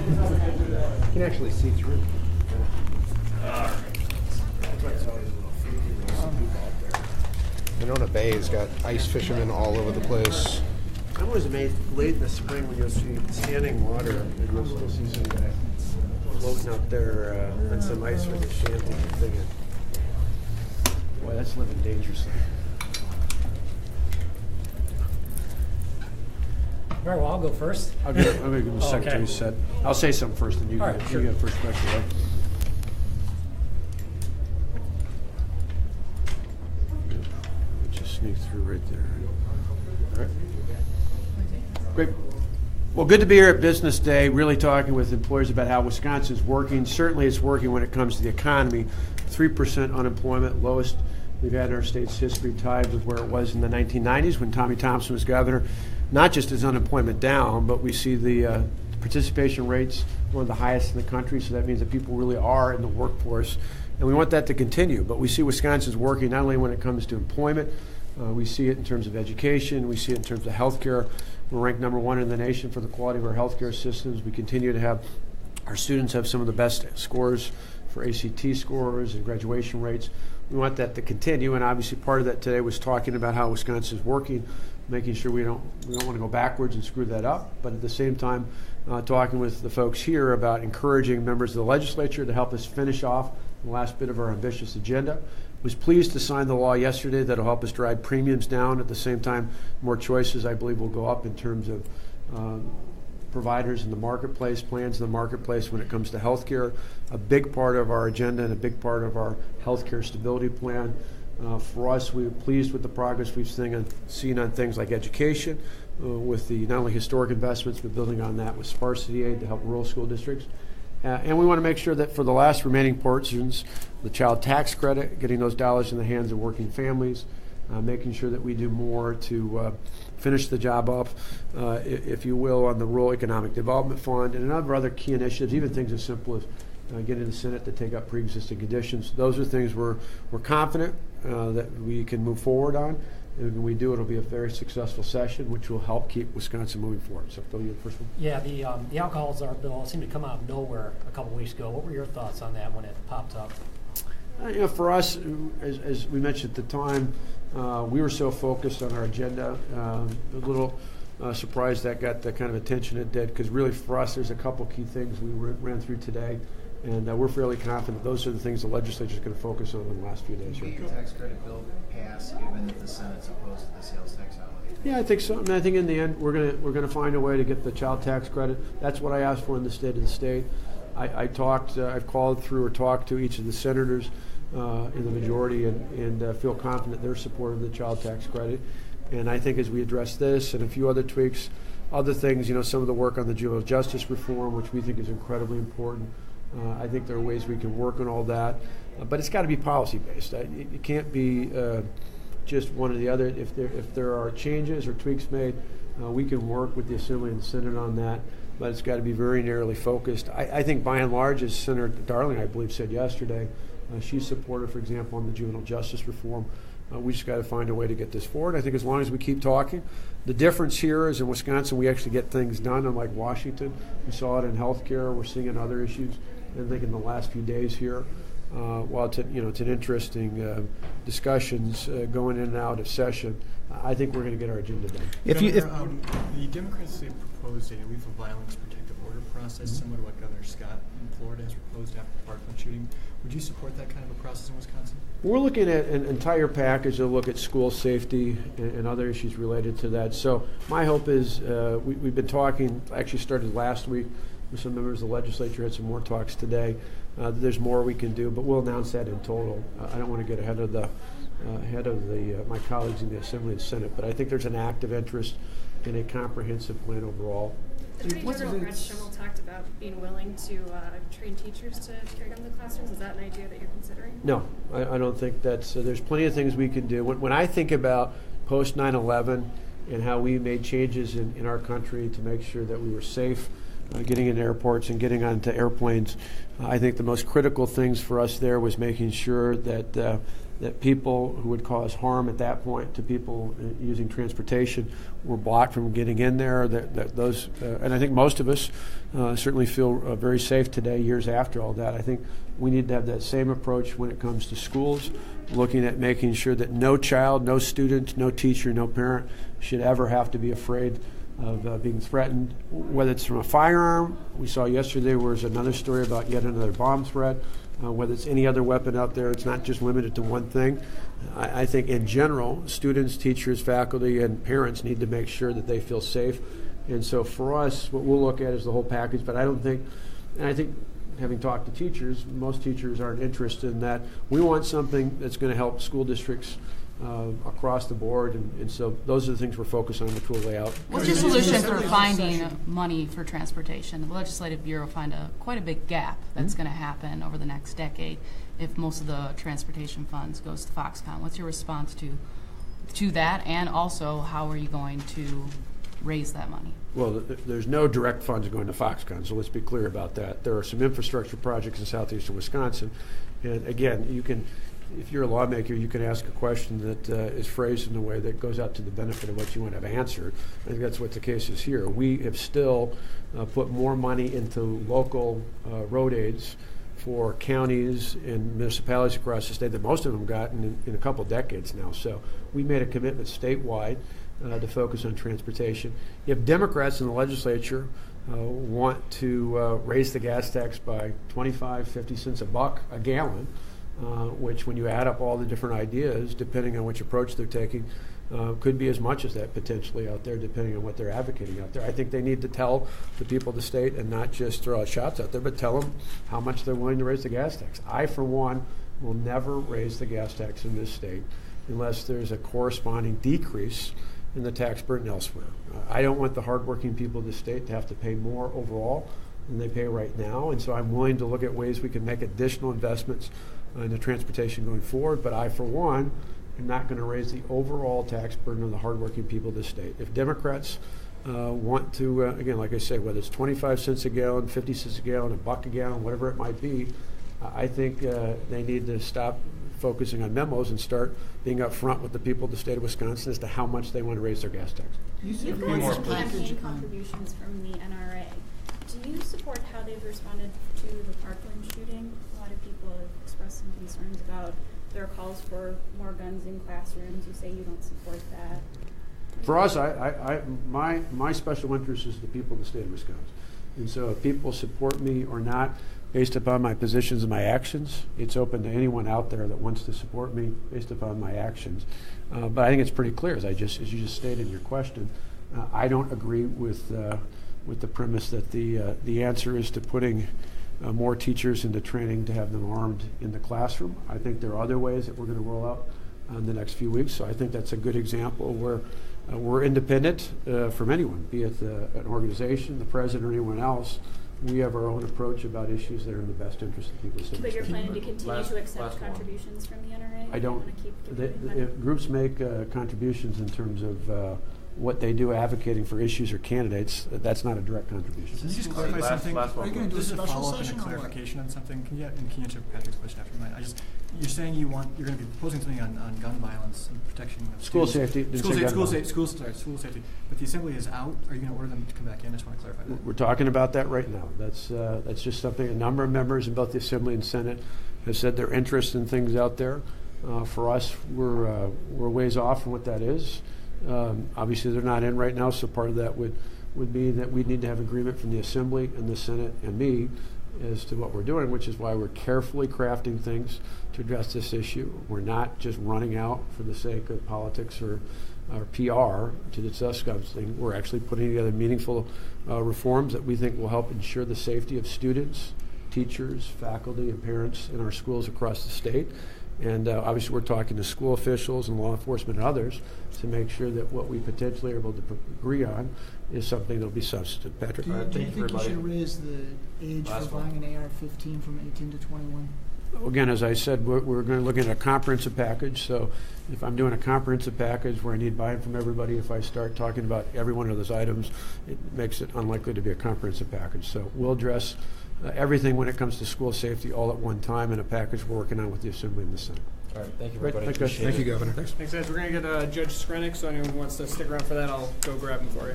You can actually see through. Monona Bay has got ice fishermen all over the place. I'm always amazed late in the spring when you'll see standing water and you'll still see some guy floating out there on some ice with a shanty. Thinking, boy, that's living dangerously. All right, well, I'll go first. I'm going to give the secretary set. I'll say something first, and you All right, get sure. the first question, right? Just sneak through right there. All right. Great. Well, good to be here at Business Day, really talking with employers about how Wisconsin's working. Certainly it's working when it comes to the economy. 3% unemployment, lowest we've had in our state's history, tied with where it was in the 1990s when Tommy Thompson was governor. Not just is unemployment down, but we see the participation rates one of the highest in the country, so that means that people really are in the workforce, and we want that to continue. But we see Wisconsin's working not only when it comes to employment, we see it in terms of education, we see it in terms of healthcare. We're ranked number one in the nation for the quality of our healthcare systems. We continue to have our students have some of the best scores for ACT scores and graduation rates. We want that to continue, and obviously part of that today was talking about how Wisconsin's working, making sure we don't want to go backwards and screw that up, but at the same time talking with the folks here about encouraging members of the legislature to help us finish off the last bit of our ambitious agenda. Was pleased to sign the law yesterday that'll help us drive premiums down. At the same time, more choices I believe will go up in terms of providers in the marketplace, plans in the marketplace when it comes to health care. A big part of our agenda and a big part of our health care stability plan. For us, we're pleased with the progress we've seen on things like education, with the not only historic investments, but building on that with sparsity aid to help rural school districts. And we want to make sure that for the last remaining portions, the child tax credit, getting those dollars in the hands of working families, making sure that we do more to finish the job up, if you will, on the Rural Economic Development Fund and a number of other key initiatives, even things as simple as getting the Senate to take up pre-existing conditions. Those are things we're confident that we can move forward on. And when we do, it'll be a very successful session, which will help keep Wisconsin moving forward. So, Phil, you the first one? Yeah, the alcohol czar bill seemed to come out of nowhere a couple weeks ago. What were your thoughts on that when it popped up? For us, as we mentioned at the time, we were so focused on our agenda. A little surprised that got the kind of attention it did, because really for us, there's a couple key things we ran through today. And we're fairly confident those are the things the legislature is going to focus on in the last few days. Will your tax credit bill pass even if the Senate's opposed to the sales tax holiday? Yeah, I think so. I mean, I think in the end we're going to find a way to get the child tax credit. That's what I asked for in the State of the State. I've called through or talked to each of the senators in the majority and feel confident they're supportive of the child tax credit. And I think as we address this and a few other tweaks, other things, some of the work on the juvenile justice reform, which we think is incredibly important. I think there are ways we can work on all that, but it's got to be policy-based. It can't be just one or the other. If there are changes or tweaks made, we can work with the Assembly and the Senate on that, but it's got to be very narrowly focused. I think by and large, as Senator Darling, I believe, said yesterday, she's supportive, for example, on the juvenile justice reform. We just got to find a way to get this forward. I think as long as we keep talking. The difference here is in Wisconsin, we actually get things done, unlike Washington. We saw it in healthcare. We're seeing it in other issues. I think in the last few days here, while it's an interesting discussions going in and out of session, I think we're going to get our agenda done. The Democrats have proposed a lethal violence protective order process, similar to what Governor Scott in Florida has proposed after the Parkland shooting. Would you support that kind of a process in Wisconsin? We're looking at an entire package to look at school safety and other issues related to that. So my hope is we've been talking, actually started last week, with some members of the legislature, had some more talks today. There's more we can do, but we'll announce that in total. I don't want to get ahead of my colleagues in the Assembly and Senate, but I think there's an active interest in a comprehensive plan overall. Attorney General Brett Schimmel talked about being willing to train teachers to carry gun in the classrooms. Is that an idea that you're considering? No, I don't think that's. There's plenty of things we can do. When I think about post 9/11 and how we made changes in our country to make sure that we were safe, getting into airports and getting onto airplanes. I think the most critical things for us there was making sure that that people who would cause harm at that point to people using transportation were blocked from getting in there. And I think most of us certainly feel very safe today, years after all that. I think we need to have that same approach when it comes to schools, looking at making sure that no child, no student, no teacher, no parent should ever have to be afraid of being threatened, whether it's from a firearm. We saw yesterday there was another story about yet another bomb threat. Whether it's any other weapon out there, it's not just limited to one thing. I think in general, students, teachers, faculty, and parents need to make sure that they feel safe. And so for us, what we'll look at is the whole package, but I think having talked to teachers, most teachers aren't interested in that. We want something that's going to help school districts across the board, and so those are the things we're focused on, which we'll lay out. What's your solution for finding money for transportation? The Legislative Bureau find quite a big gap that's going to happen over the next decade if most of the transportation funds goes to Foxconn. What's your response to that, and also how are you going to raise that money? Well, there's no direct funds going to Foxconn, so let's be clear about that. There are some infrastructure projects in southeastern Wisconsin, and again, you can, if you're a lawmaker, you can ask a question that is phrased in a way that goes out to the benefit of what you want to have answered. I think that's what the case is here. We have still put more money into local road aids for counties and municipalities across the state than most of them gotten in a couple decades now. So we made a commitment statewide to focus on transportation. If Democrats in the legislature want to raise the gas tax by 25, 50 cents a gallon, which when you add up all the different ideas, depending on which approach they're taking, could be as much as that potentially out there, depending on what they're advocating out there. I think they need to tell the people of the state and not just throw out shots out there, but tell them how much they're willing to raise the gas tax. I, for one, will never raise the gas tax in this state unless there's a corresponding decrease in the tax burden elsewhere. I don't want the hardworking people of the state to have to pay more overall than they pay right now, and so I'm willing to look at ways we can make additional investments in the transportation going forward, but I, for one, am not going to raise the overall tax burden on the hardworking people of the state. If Democrats want to, again, like I say, whether it's 25 cents a gallon, 50 cents a gallon, $1 a gallon, whatever it might be, I think they need to stop focusing on memos and start being upfront with the people of the state of Wisconsin as to how much they want to raise their gas tax. You've got some campaign contributions from the NRA. Do you support how they've responded to the Parkland shooting? A lot of people have expressed some concerns about their calls for more guns in classrooms. You say you don't support that. For us, my special interest is the people of the state of Wisconsin. And so if people support me or not based upon my positions and my actions, it's open to anyone out there that wants to support me based upon my actions. But I think it's pretty clear, as you just stated in your question, I don't agree with the premise that the answer is to putting more teachers into training to have them armed in the classroom. I think there are other ways that we're going to roll out in the next few weeks. So I think that's a good example where we're independent from anyone, be it an organization, the president, or anyone else. We have our own approach about issues that are in the best interest of people. But you're planning to continue to accept contributions from the NRA? I don't. If groups make contributions in terms of what they do advocating for issues or candidates, that's not a direct contribution. Can you just clarify something? Are you going to do a This is a special follow-up and a session or what? clarification on something. Can you answer Patrick's question after mine? You're saying you're going to be proposing something on gun violence and protection of School students. safety. School safety. But the assembly is out. Are you going to order them to come back in? I just want to clarify that. We're talking about that right now. That's just something a number of members in both the Assembly and Senate have said their interest in things out there. For us, we're ways off from what that is. Obviously, they're not in right now, so part of that would be that we need to have agreement from the Assembly and the Senate and me as to what we're doing, which is why we're carefully crafting things to address this issue. We're not just running out for the sake of politics or PR to discuss something. We're actually putting together meaningful reforms that we think will help ensure the safety of students, teachers, faculty, and parents in our schools across the state. And obviously we're talking to school officials and law enforcement and others to make sure that what we potentially are able to agree on is something that will be substantive. Patrick? Do you think you should raise the age for buying an AR-15 from 18 to 21? again, as I said, we're going to look at a comprehensive package. So if I'm doing a comprehensive package where I need buy-in from everybody, if I start talking about every one of those items, it makes it unlikely to be a comprehensive package. So we'll address everything when it comes to school safety all at one time in a package we're working on with the Assembly and the Senate. All right, thank you, Great, everybody. thank you. Appreciate Thank it. you, Governor. Thanks. Thanks, guys. We're going to get Judge Skrenik, so anyone who wants to stick around for that, I'll go grab him for you.